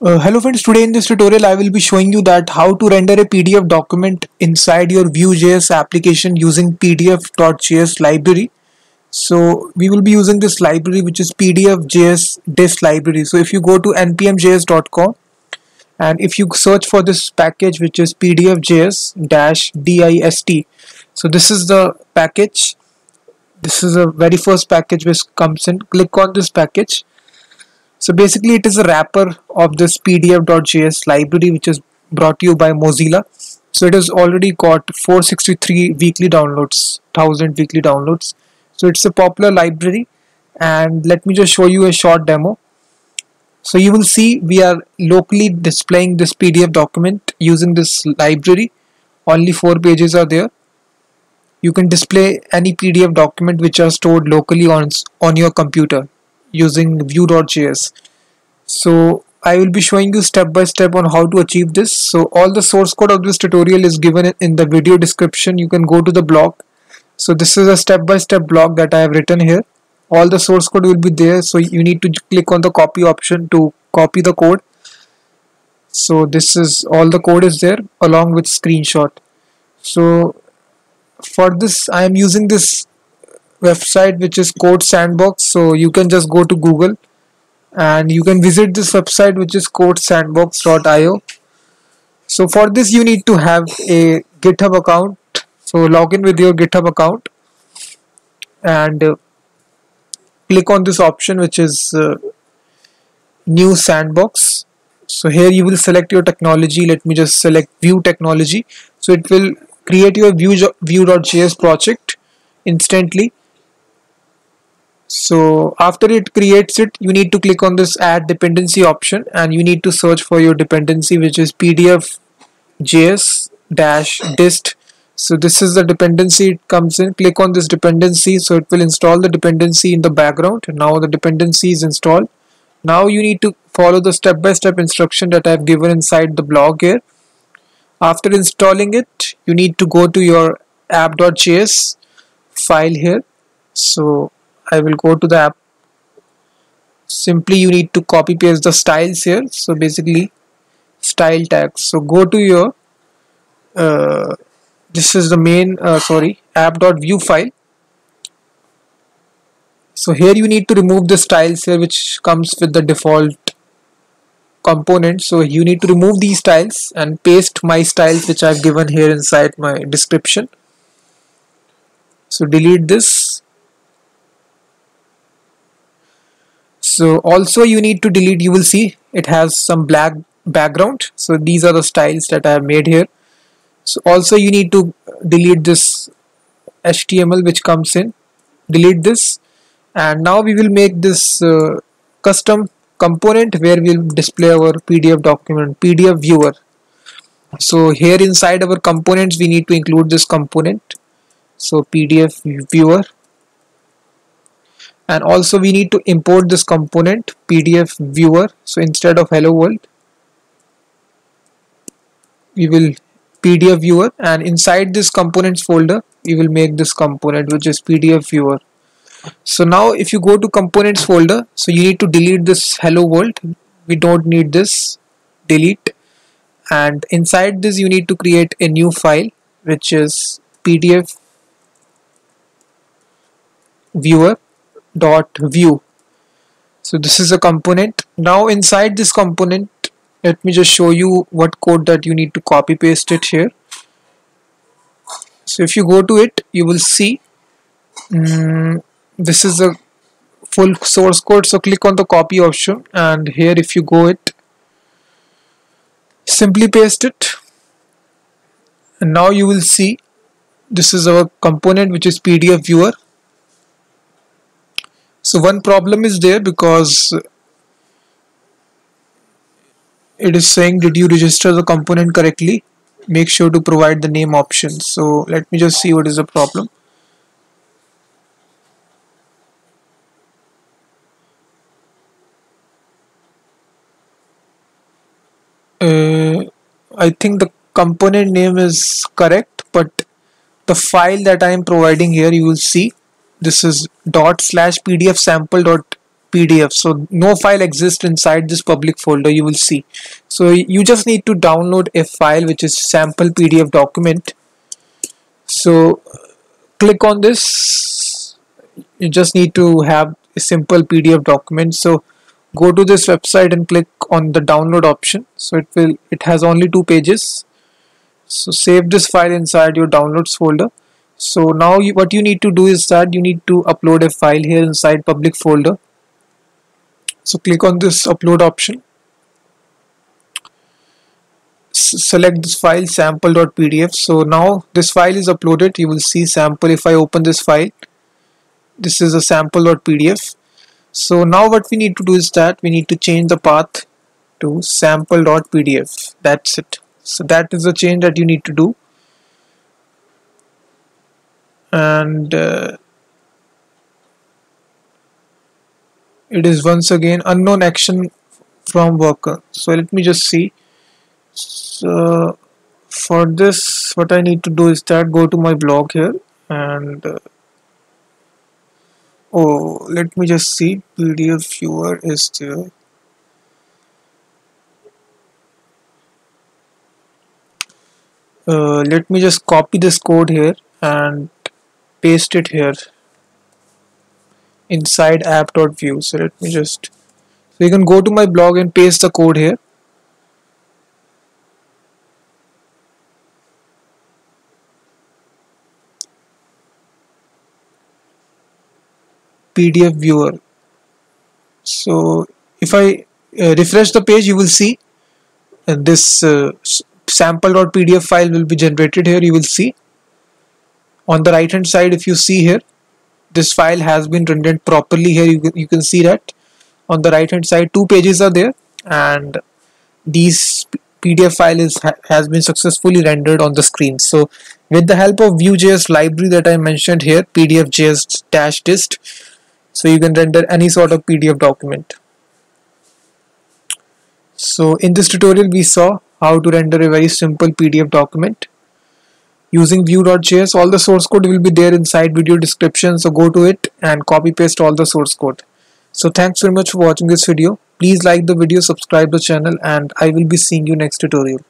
Hello friends, today in this tutorial I will be showing you that how to render a PDF document inside your Vue.js application using pdf.js library. So we will be using this library which is pdf.js dist library. So if you go to npmjs.com and if you search for this package which is pdf.js-dist, so this is the package. This is the very first package which comes in. Click on this package. So basically it is a wrapper of this pdf.js library which is brought to you by Mozilla. So it has already got 463 weekly downloads, 1000 weekly downloads. So it's a popular library, and let me just show you a short demo. So you will see we are locally displaying this PDF document using this library. Only 4 pages are there. You can display any PDF document which are stored locally on your computer using Vue.js. So I will be showing you step by step on how to achieve this. So all the source code of this tutorial is given in the video description. You can go to the blog. So this is a step by step blog that I have written here. All the source code will be there. So you need to click on the copy option to copy the code. So this is all the code is there along with screenshot. So for this I am using this website which is Code Sandbox. So you can just go to Google and you can visit this website which is codesandbox.io. So for this you need to have a GitHub account. So log in with your GitHub account and click on this option which is new sandbox. So here you will select your technology. Let me just select Vue technology. So it will create your Vue.js project instantly. So after it creates it, you need to click on this add dependency option and you need to search for your dependency which is pdf.js-dist. So this is the dependency it comes in. Click on this dependency, so it will install the dependency in the background. Now the dependency is installed. Now you need to follow the step-by-step instruction that I have given inside the blog here. After installing it, you need to go to your app.js file here. So I will go to the app. Simply you need to copy paste the styles here. So basically style tags. So go to your this is the main app.vue file. So here you need to remove the styles here which comes with the default component. So you need to remove these styles and paste my styles which I've given here inside my description. So delete this. So also you need to delete, you will see it has some black background. So these are the styles that I have made here. So also you need to delete this HTML which comes in. Delete this, and now we will make this custom component where we'll display our PDF document, PDF viewer. So here inside our components we need to include this component. So PDF viewer. And also we need to import this component PDF viewer. So instead of hello world we will PDF viewer, and inside this components folder we will make this component which is PDF viewer. So now if you go to components folder, so you need to delete this hello world. We don't need this, delete. And inside this you need to create a new file which is PDF viewer.view. So this is a component. Now inside this component, let me just show you what code that you need to copy paste it here. So if you go to it, you will see this is a full source code. So click on the copy option, and here if you go it, simply paste it, and now you will see this is our component which is PDF viewer. So one problem is there because it is saying did you register the component correctly? Make sure to provide the name option. So let me just see what is the problem. I think the component name is correct, but the file that I am providing here, you will see this is ./pdf sample PDF. So no file exists inside this public folder, you will see. So you just need to download a file which is sample PDF document. So click on this. You just need to have a simple PDF document. So go to this website and click on the download option. So it has only 2 pages. So save this file inside your downloads folder. So now what you need to do is that you need to upload a file here inside public folder. So click on this upload option. Select this file sample.pdf. So now this file is uploaded. You will see sample. If I open this file, this is a sample.pdf. So now what we need to do is that we need to change the path to sample.pdf. That's it. So that is the change that you need to do. And it is once again unknown action from worker. So let me just see. So for this, what I need to do is that go to my blog here and oh, let me just see. PDF viewer is there. Let me just copy this code here and paste it here inside app.view. So let me just, so you can go to my blog and paste the code here. PDF viewer. So if I refresh the page, you will see this sample.pdf file will be generated here. You will see on the right hand side, if you see here, this file has been rendered properly here. You can see that on the right hand side 2 pages are there, and these PDF file has been successfully rendered on the screen. So with the help of Vue.js library that I mentioned here, pdf.js-dist, so you can render any sort of PDF document. So in this tutorial we saw how to render a very simple PDF document using Vue.js. All the source code will be there inside video description, so go to it and copy paste all the source code. So thanks very much for watching this video. Please like the video, subscribe the channel, and I will be seeing you next tutorial.